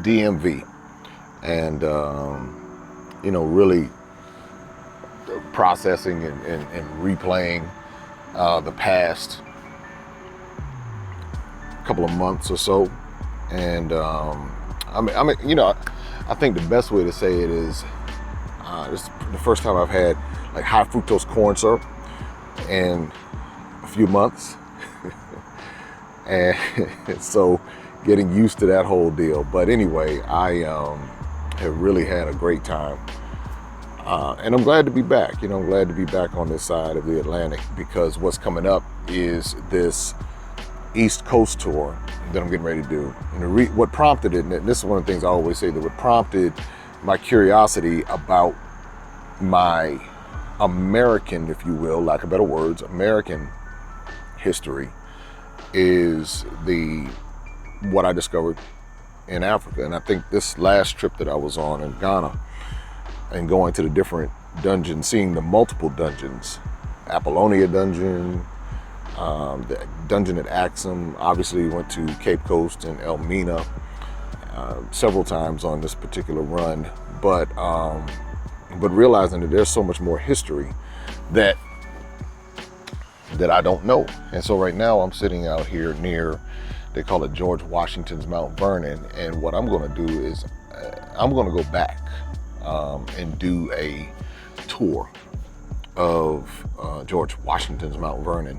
DMV, and really processing and replaying the past couple of months or so. And I think the best way to say it is this is the first time I've had like high fructose corn syrup in a few months. And so getting used to that whole deal. But anyway, I have really had a great time. And I'm glad to be back. I'm glad to be back on this side of the Atlantic, because what's coming up is this East Coast tour that I'm getting ready to do. And what prompted it, and this is one of the things I always say, that what prompted my curiosity about my American, if you will, lack of better words, American history, is what I discovered in Africa. And I think this last trip that I was on in Ghana, and going to the different dungeons, seeing the multiple dungeons, Apollonia dungeon, the dungeon at Axum, obviously went to Cape Coast and Elmina several times on this particular run, but realizing that there's so much more history that I don't know. And so right now I'm sitting out here near, they call it George Washington's Mount Vernon, and what I'm going to do is I'm going to go back and do a tour of George Washington's Mount Vernon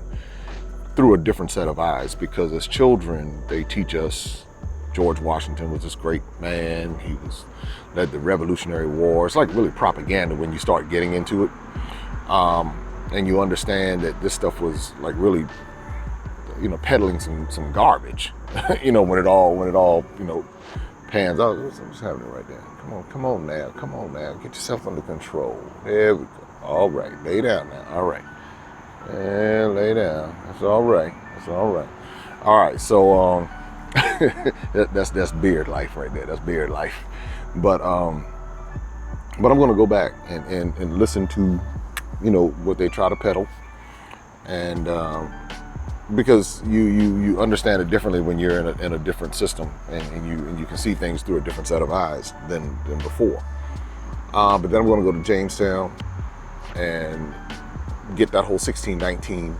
through a different set of eyes, because as children they teach us George Washington was this great man. He led the Revolutionary War. It's like really propaganda when you start getting into it, and you understand that this stuff was like really, peddling some garbage, when it all pans out. What's happening right there? Come on now, get yourself under control. There we go. All right, lay down now. All right, and lay down. That's all right. All right, so that's beard life right there. That's beard life. But I'm gonna go back and listen to what they try to peddle, and because you understand it differently when you're in a different system, and you can see things through a different set of eyes than before. But then I'm going to go to Jamestown and get that whole 1619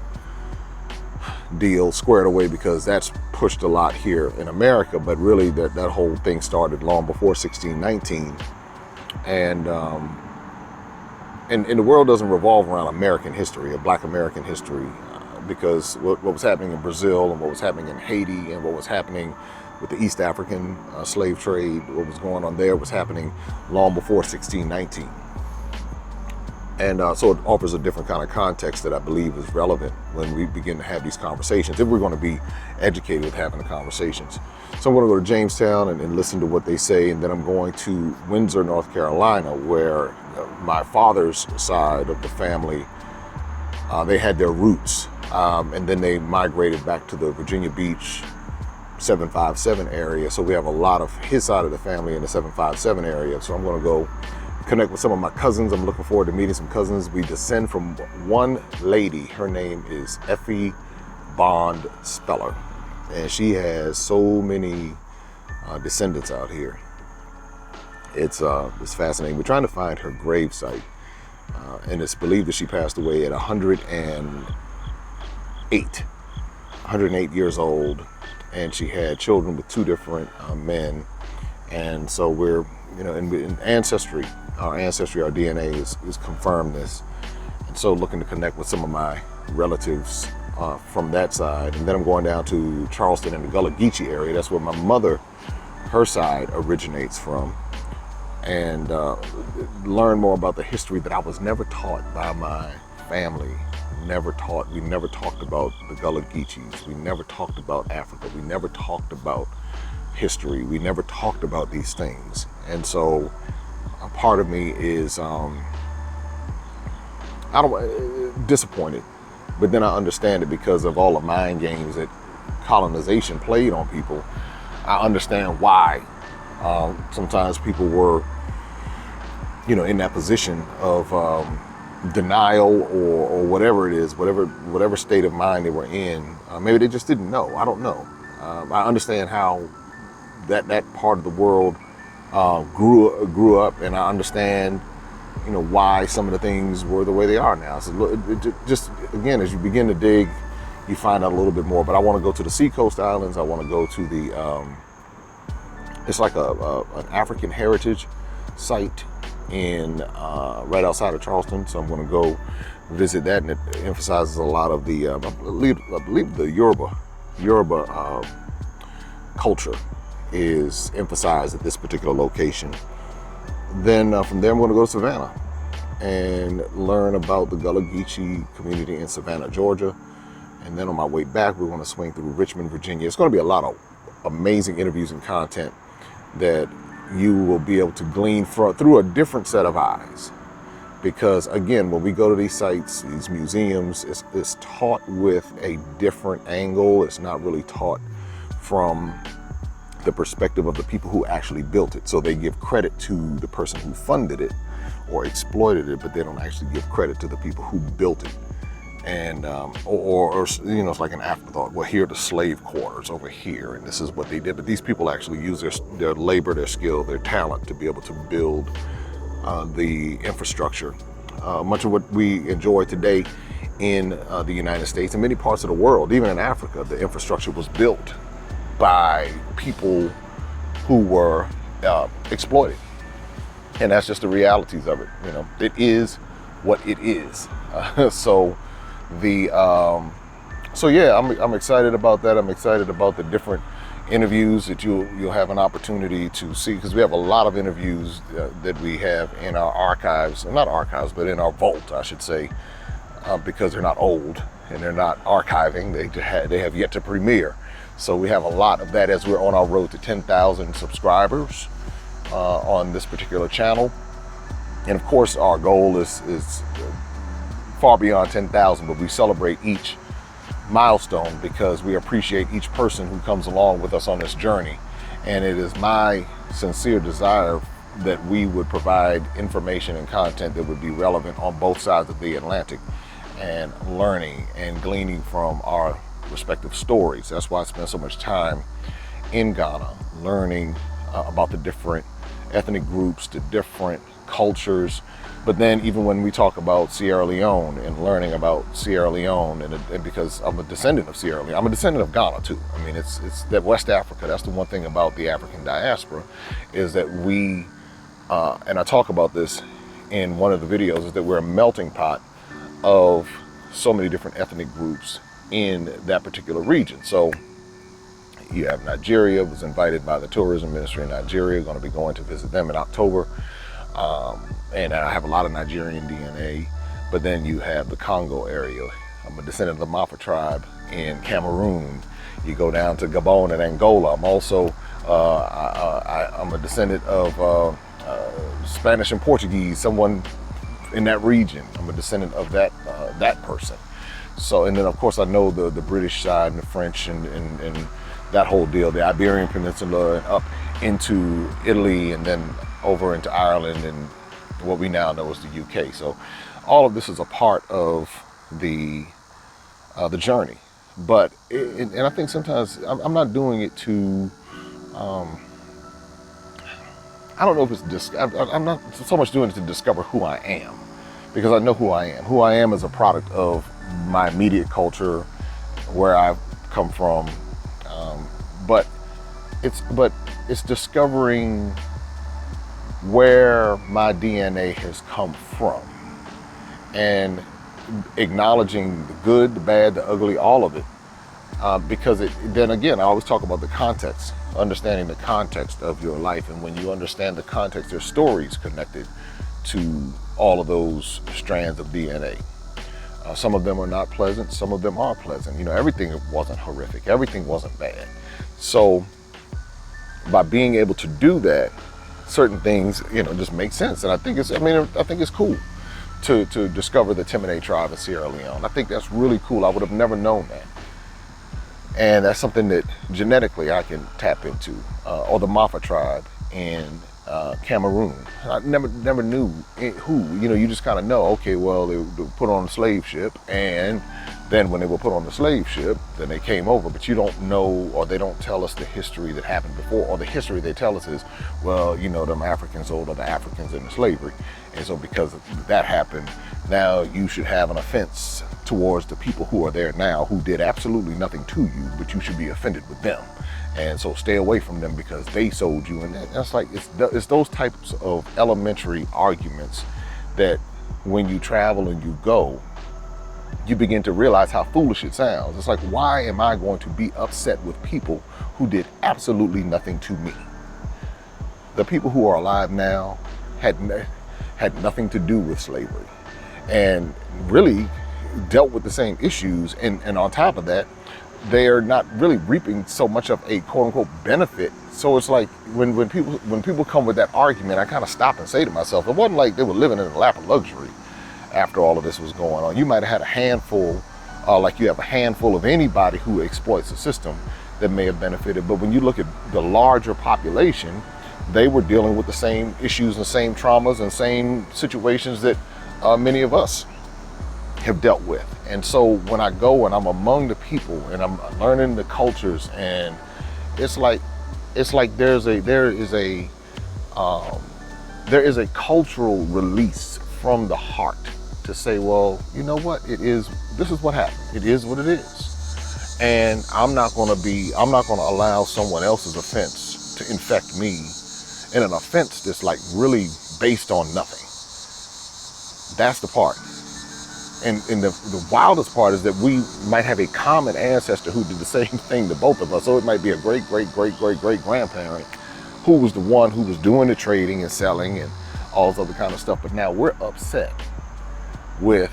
deal squared away, because that's pushed a lot here in America, but really that whole thing started long before 1619, and the world doesn't revolve around American history or Black American history, because what was happening in Brazil and what was happening in Haiti and what was happening with the East African slave trade, what was going on there was happening long before 1619. And so it offers a different kind of context that I believe is relevant when we begin to have these conversations, if we're going to be educated with having the conversations. So I'm going to go to Jamestown and listen to what they say, and then I'm going to Windsor, North Carolina, where my father's side of the family, they had their roots, and then they migrated back to the Virginia Beach 757 area. So we have a lot of his side of the family in the 757 area. So I'm going to go connect with some of my cousins. I'm looking forward to meeting some cousins. We descend from one lady. Her name is Effie Bond Speller, and she has so many descendants out here. It's fascinating. We're trying to find her grave site, and it's believed that she passed away at 108 years old, and she had children with two different men. And so we're, in Ancestry, our DNA is confirmed this. And so looking to connect with some of my relatives from that side. And then I'm going down to Charleston and the Gullah Geechee area. That's where my mother, her side, originates from. And learn more about the history that I was never taught by my family. We never talked about the Gullah Geechees. We never talked about Africa. We never talked about history. We never talked about these things. And so a part of me is disappointed, but then I understand it because of all the mind games that colonization played on people. I understand why sometimes people were, in that position of denial or whatever it is, whatever state of mind they were in. Maybe they just didn't know. I don't know. I understand how that part of the world grew up, and I understand, why some of the things were the way they are now. So just again, as you begin to dig, you find out a little bit more. But I want to go to the Seacoast Islands. I want to go to the it's like an African heritage site in right outside of Charleston. So I'm going to go visit that, and it emphasizes a lot of the I believe the Yoruba culture is emphasized at this particular location. Then from there I'm going to go to Savannah and learn about the Gullah Geechee community in Savannah, Georgia. And then on my way back, we're going to swing through Richmond, Virginia. It's going to be a lot of amazing interviews and content that you will be able to glean through a different set of eyes. Because again, when we go to these sites, these museums, it's taught with a different angle. It's not really taught from the perspective of the people who actually built it. So they give credit to the person who funded it or exploited it, but they don't actually give credit to the people who built it. And or it's like an afterthought. Well, here are the slave quarters over here, and this is what they did. But these people actually use their labor, their skill, their talent to be able to build the infrastructure. Much of what we enjoy today in the United States and many parts of the world, even in Africa, the infrastructure was built by people who were exploited. And that's just the realities of it. It is what it is. So yeah, I'm excited about that. I'm excited about the different interviews that you'll have an opportunity to see, because we have a lot of interviews that we have in our archives, not archives, but in our vault, I should say, because they're not old and they're not archiving. They have yet to premiere. So we have a lot of that as we're on our road to 10,000 subscribers on this particular channel. And of course, our goal is far beyond 10,000, but we celebrate each milestone because we appreciate each person who comes along with us on this journey. And it is my sincere desire that we would provide information and content that would be relevant on both sides of the Atlantic, and learning and gleaning from our respective stories. That's why I spend so much time in Ghana learning about the different ethnic groups, the different cultures. But then even when we talk about Sierra Leone and learning about Sierra Leone, and because I'm a descendant of Sierra Leone, I'm a descendant of Ghana too. I mean, it's that West Africa. That's the one thing about the African diaspora, is that we, and I talk about this in one of the videos, is that we're a melting pot of so many different ethnic groups in that particular region. So you have Nigeria, was invited by the tourism ministry in Nigeria, going to be going to visit them in October. And I have a lot of Nigerian DNA. But then you have the Congo area. I'm a descendant of the Mafa tribe in Cameroon. You go down to Gabon and Angola. I'm also, I'm a descendant of Spanish and Portuguese, someone in that region. I'm a descendant of that person. So, and then of course I know the British side and the French and that whole deal, the Iberian Peninsula, and up into Italy, and then over into Ireland and what we now know as the UK. So all of this is a part of the journey. But, and I think sometimes I'm not doing it to, I don't know if it's, I'm not so much doing it to discover who I am, because I know who I am. Who I am is a product of my immediate culture, where I've come from. But it's discovering where my DNA has come from, and acknowledging the good, the bad, the ugly, all of it. Because then again, I always talk about the context, understanding the context of your life. And when you understand the context, there's stories connected to all of those strands of DNA. Some of them are not pleasant, some of them are pleasant. Everything wasn't horrific, everything wasn't bad. So by being able to do that, certain things, just make sense. And I think it's cool to discover the Timine tribe in Sierra Leone. I think that's really cool. I would have never known that. And that's something that genetically I can tap into. Or the Mafa tribe in Cameroon. I never knew who. You just kind of know, okay, well, they were put on a slave ship and Then when they were put on the slave ship, then they came over, but you don't know, or they don't tell us the history that happened before, or the history they tell us is, well, you know, them Africans sold other Africans into slavery. And so because that happened, now you should have an offense towards the people who are there now who did absolutely nothing to you, but you should be offended with them. And so stay away from them because they sold you. And that's like, it's those types of elementary arguments that when you travel and you go, you begin to realize how foolish it sounds. It's like, why am I going to be upset with people who did absolutely nothing to me? The people who are alive now had nothing to do with slavery and really dealt with the same issues. And on top of that, they are not really reaping so much of a quote unquote benefit. So it's like when people come with that argument, I kind of stop and say to myself, it wasn't like they were living in a lap of luxury after all of this was going on. You might have had a handful, like you have a handful of anybody who exploits the system that may have benefited. But when you look at the larger population, they were dealing with the same issues and same traumas and same situations that many of us have dealt with. And so when I go and I'm among the people and I'm learning the cultures, and it's like there is a cultural release from the heart to say, well, you know what, this is what happened. It is what it is. And I'm not gonna allow someone else's offense to infect me in an offense that's like really based on nothing. That's the part. And the wildest part is that we might have a common ancestor who did the same thing to both of us. So it might be a great grandparent who was the one who was doing the trading and selling and all this other kind of stuff. But now we're upset with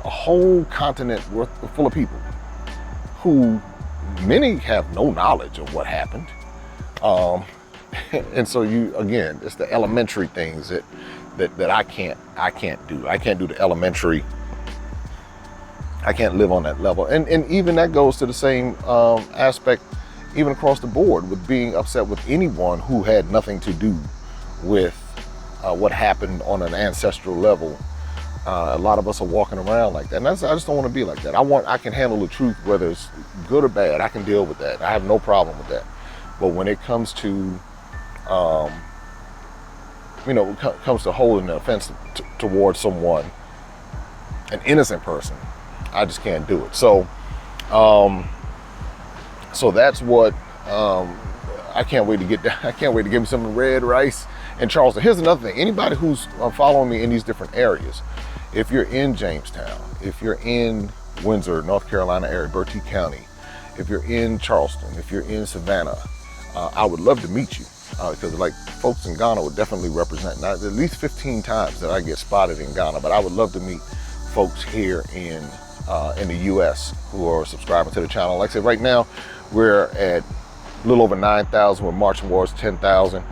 a whole continent full of people who many have no knowledge of what happened. And so it's the elementary things that I can't do. I can't do the elementary. I can't live on that level. And even that goes to the same aspect, even across the board, with being upset with anyone who had nothing to do with what happened on an ancestral level. A lot of us are walking around like that. And I just don't want to be like that. I can handle the truth, whether it's good or bad. I can deal with that. I have no problem with that. But when it comes to, comes to holding an offense towards someone, an innocent person, I just can't do it. So that's what I can't wait to get down. I can't wait to give me some red rice in Charleston. Here's another thing. Anybody who's following me in these different areas, if you're in Jamestown, if you're in Windsor, North Carolina area, Bertie County, if you're in Charleston, if you're in Savannah, I would love to meet you because like folks in Ghana would definitely represent, not at least 15 times that I get spotted in Ghana, but I would love to meet folks here in the US who are subscribing to the channel. Like I said, right now we're at a little over 9,000. We're marching towards 10,000.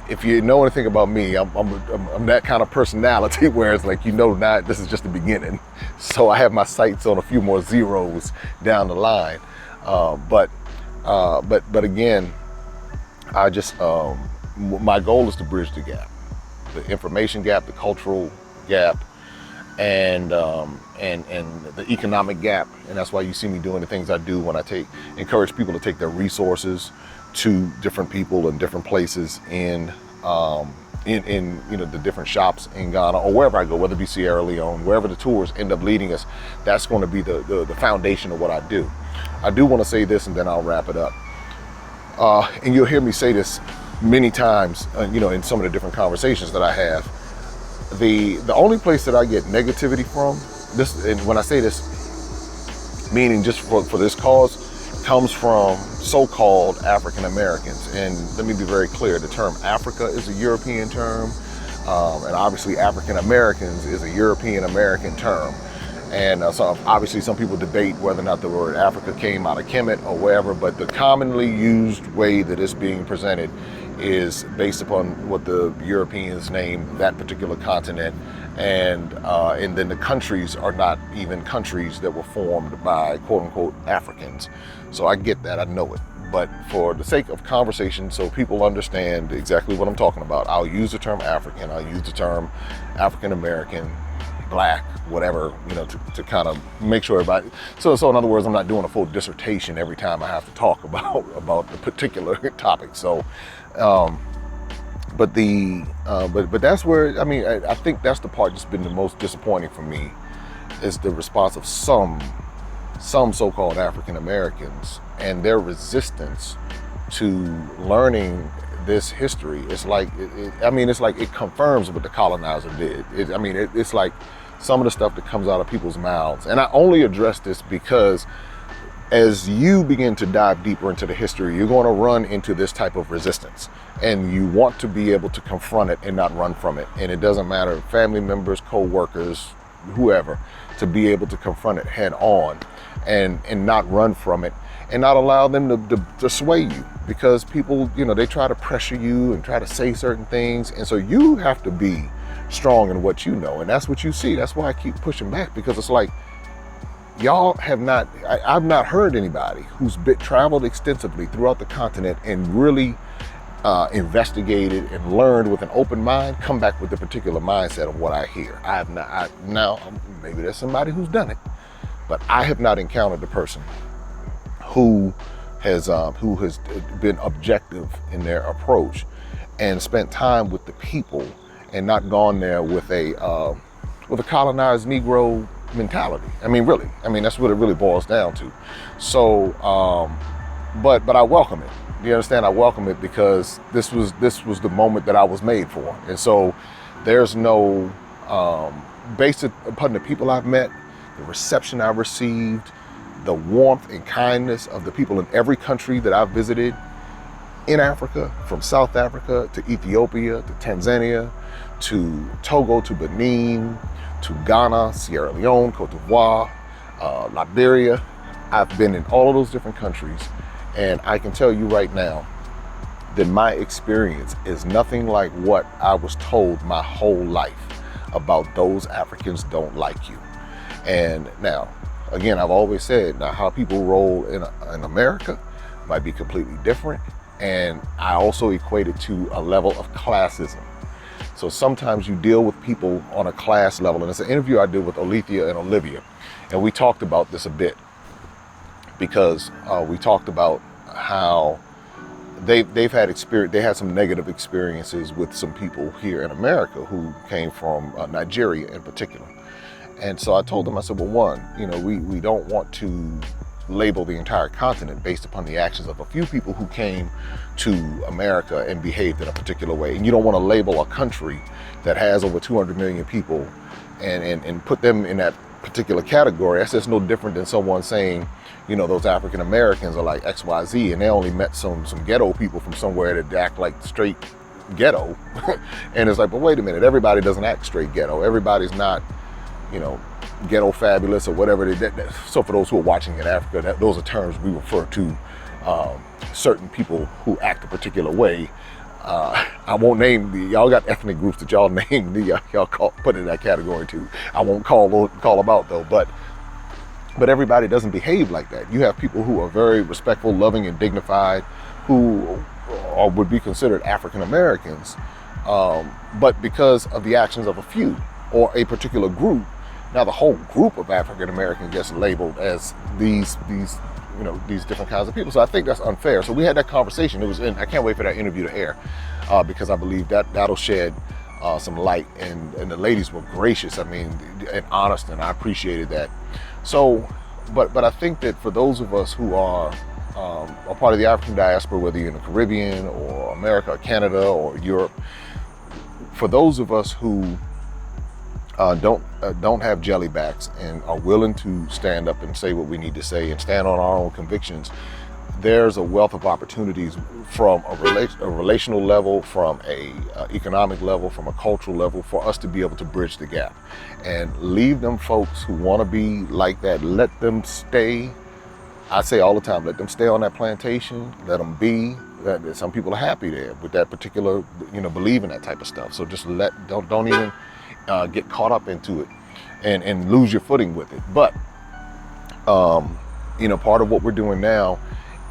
If you know anything about me, I'm that kind of personality where it's like, this is just the beginning. So I have my sights on a few more zeros down the line. But again, I just, my goal is to bridge the gap, the information gap, the cultural gap, and the economic gap. And that's why you see me doing the things I do when I encourage people to take their resources to different people in different places in the different shops in Ghana or wherever I go, whether it be Sierra Leone, wherever the tours end up leading us. That's going to be the foundation of what I do. I do want to say this and then I'll wrap it up. And you'll hear me say this many times, in some of the different conversations that I have. The only place that I get negativity from, this, and when I say this, meaning just for this cause, comes from so-called African Americans. And let me be very clear, the term Africa is a European term, and obviously African Americans is a European American term. And so obviously some people debate whether or not the word Africa came out of Kemet or wherever, but the commonly used way that it's being presented is based upon what the Europeans named that particular continent, and then the countries are not even countries that were formed by quote unquote Africans. So I get that, I know it, but for the sake of conversation, so people understand exactly what I'm talking about, I'll use the term African, I'll use the term African American, black, whatever, to kind of make sure everybody. So in other words, I'm not doing a full dissertation every time I have to talk about the particular topic. So, but that's where, I think that's the part that's been the most disappointing for me, is the response of some so-called African Americans and their resistance to learning this history. It's like, it confirms what the colonizer did. It's like some of the stuff that comes out of people's mouths. And I only address this because as you begin to dive deeper into the history, you're going to run into this type of resistance, and you want to be able to confront it and not run from it. And it doesn't matter, family members, co-workers, whoever, to be able to confront it head on and not run from it, and not allow them to sway you, because people, they try to pressure you and try to say certain things. And so you have to be strong in what you know. And that's what you see. That's why I keep pushing back, because it's like, y'all have not, I've not heard anybody who's traveled extensively throughout the continent and really investigated and learned with an open mind, come back with the particular mindset of what I hear. I have not. Now, maybe there's somebody who's done it, but I have not encountered the person who has been objective in their approach and spent time with the people and not gone there with a colonized Negro mentality. Really. That's what it really boils down to. So, but I welcome it. You understand? I welcome it, because this was the moment that I was made for. And so there's no, based upon the people I've met, the reception I've received, the warmth and kindness of the people in every country that I've visited in Africa, from South Africa to Ethiopia to Tanzania to Togo to Benin to Ghana, Sierra Leone, Cote d'Ivoire, Liberia. I've been in all of those different countries, and I can tell you right now that my experience is nothing like what I was told my whole life about those Africans don't like you. And now, again, I've always said, now how people roll in America might be completely different. And I also equate it to a level of classism. So sometimes you deal with people on a class level. And it's an interview I did with Olethea and Olivia. And we talked about this a bit, because we talked about how they had some negative experiences with some people here in America who came from Nigeria in particular. And so I told them, I said, well, one, we don't want to label the entire continent based upon the actions of a few people who came to America and behaved in a particular way. And you don't want to label a country that has over 200 million people and put them in that particular category. That's just no different than someone saying, those African Americans are like XYZ, and they only met some ghetto people from somewhere that act like straight ghetto. And it's like, but wait a minute, everybody doesn't act straight ghetto. Everybody's not, ghetto fabulous or whatever. So for those who are watching in Africa, those are terms we refer to certain people who act a particular way. I won't name y'all got ethnic groups that y'all name y'all put in that category too. I won't call them out though, but everybody doesn't behave like that. You have people who are very respectful, loving, and dignified, who would be considered African Americans, but because of the actions of a few or a particular group, now the whole group of African Americans gets labeled as these different kinds of people. So I think that's unfair. So we had that conversation. I can't wait for that interview to air, because I believe that'll shed some light. And the ladies were gracious, and honest, and I appreciated that. So, but I think that for those of us who are a part of the African diaspora, whether you're in the Caribbean or America or Canada or Europe, for those of us who don't have jellybacks and are willing to stand up and say what we need to say and stand on our own convictions, there's a wealth of opportunities from a relational level, from a economic level, from a cultural level, for us to be able to bridge the gap and leave them folks who want to be like that. Let them stay. I say all the time, let them stay on that plantation. Let them be. Some people are happy there with that particular, believe in that type of stuff. So just don't even get caught up into it and lose your footing with it. But part of what we're doing now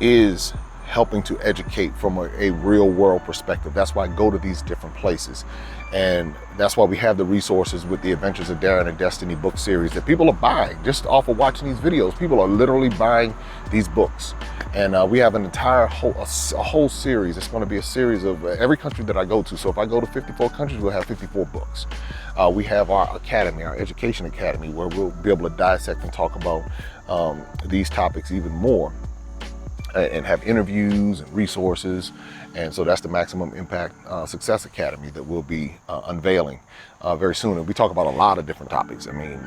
is helping to educate from a real world perspective. That's why I go to these different places. And that's why we have the resources with the Adventures of Darren and Destiny book series that people are buying just off of watching these videos. People are literally buying these books. And we have an entire whole series. It's going to be a series of every country that I go to. So if I go to 54 countries, we'll have 54 books. We have our academy, our education academy, where we'll be able to dissect and talk about these topics even more, and have interviews and resources. And so that's the Maximum Impact Success Academy that we'll be unveiling very soon. And we talk about a lot of different topics. I mean,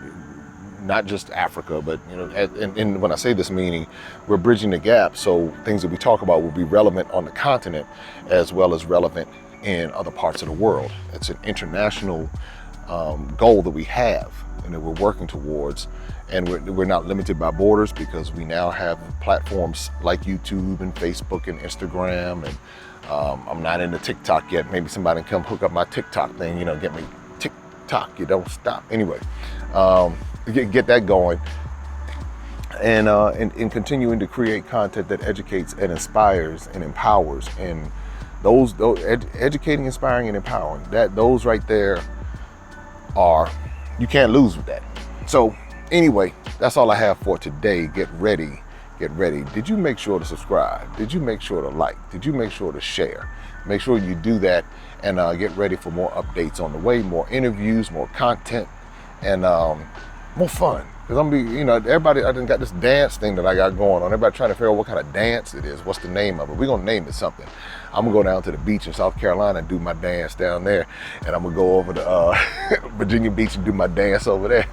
not just Africa, but and when I say this, meaning we're bridging the gap, so things that we talk about will be relevant on the continent as well as relevant in other parts of the world. It's an international goal that we have and that we're working towards. And we're not limited by borders, because we now have platforms like YouTube and Facebook and Instagram. And I'm not into TikTok yet. Maybe somebody can come hook up my TikTok thing, get me TikTok, you don't stop. Anyway, get that going. And continuing to create content that educates and inspires and empowers. And those educating, inspiring, and empowering, those right there you can't lose with that. So anyway, that's all I have for today. Get ready. Did you make sure to subscribe? Did you make sure to like? Did you make sure to share? Make sure you do that, and get ready for more updates on the way, more interviews, more content, and more fun. Because everybody, I done got this dance thing that I got going on. Everybody trying to figure out what kind of dance it is. What's the name of it? We're gonna name it something. I'm gonna go down to the beach in South Carolina and do my dance down there, and I'm gonna go over to Virginia Beach and do my dance over there.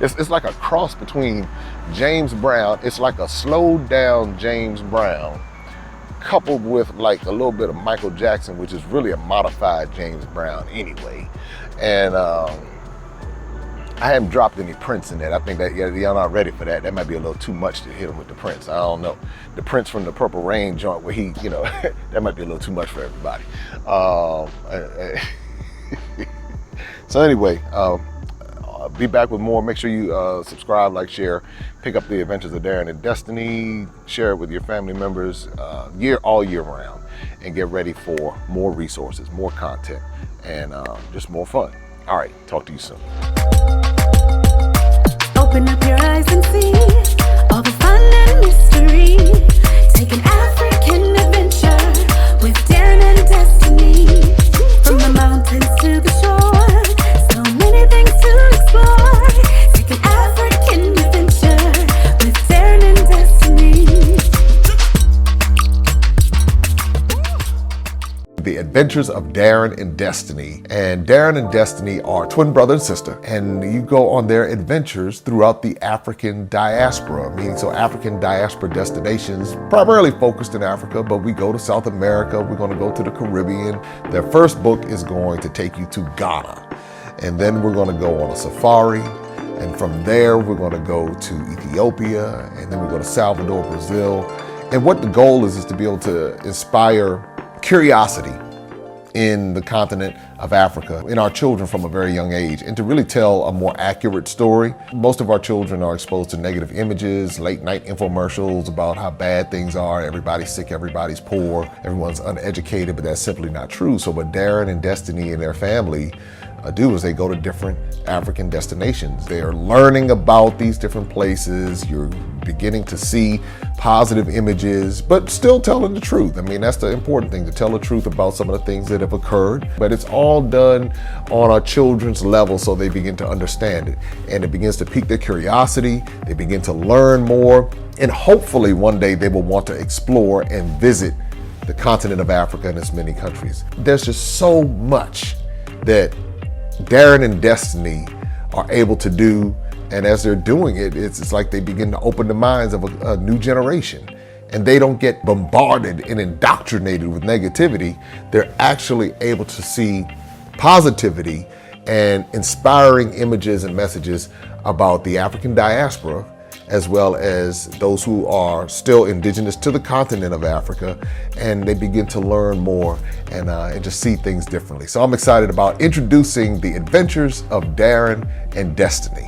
It's like a cross between James Brown. It's like a slowed down James Brown coupled with like a little bit of Michael Jackson, which is really a modified James Brown anyway. And I haven't dropped any Prince in that. I think that y'all not ready for that. That might be a little too much to hit him with the Prince. I don't know. The Prince from the Purple Rain joint where he, that might be a little too much for everybody. So anyway, be back with more. Make sure you subscribe, like, share, pick up the Adventures of Darren and Destiny, share it with your family members all year round, and get ready for more resources, more content, and just more fun. All right, talk to you soon. Open up your eyes and see all the fun and mystery. Take an African adventure with Darren and Destiny. From the mountains to the shore, so many things to explore. Take an African adventure with Darren and Destiny. The Adventures of Darren and Destiny. And Darren and Destiny are twin brother and sister, and you go on their adventures throughout the African diaspora, meaning so African diaspora destinations, primarily focused in Africa, but we go to South America, we're going to go to the Caribbean. Their first book is going to take you to Ghana, and then we're going to go on a safari, and from there we're going to go to Ethiopia, and then we go to Salvador, Brazil. And what the goal is to be able to inspire curiosity in the continent of Africa, in our children from a very young age, and to really tell a more accurate story. Most of our children are exposed to negative images, late night infomercials about how bad things are, everybody's sick, everybody's poor, everyone's uneducated, but that's simply not true. So what Darren and Destiny and their family do is they go to different African destinations. They are learning about these different places. You're beginning to see positive images, but still telling the truth. I mean, that's the important thing, to tell the truth about some of the things that have occurred. But it's all done on our children's level so they begin to understand it. And it begins to pique their curiosity. They begin to learn more. And hopefully one day they will want to explore and visit the continent of Africa and its many countries. There's just so much that Darren and Destiny are able to do, and as they're doing it, it's like they begin to open the minds of a new generation, and they don't get bombarded and indoctrinated with negativity. They're actually able to see positivity and inspiring images and messages about the African diaspora, as well as those who are still indigenous to the continent of Africa, and they begin to learn more and just see things differently. So I'm excited about introducing the Adventures of Darren and Destiny.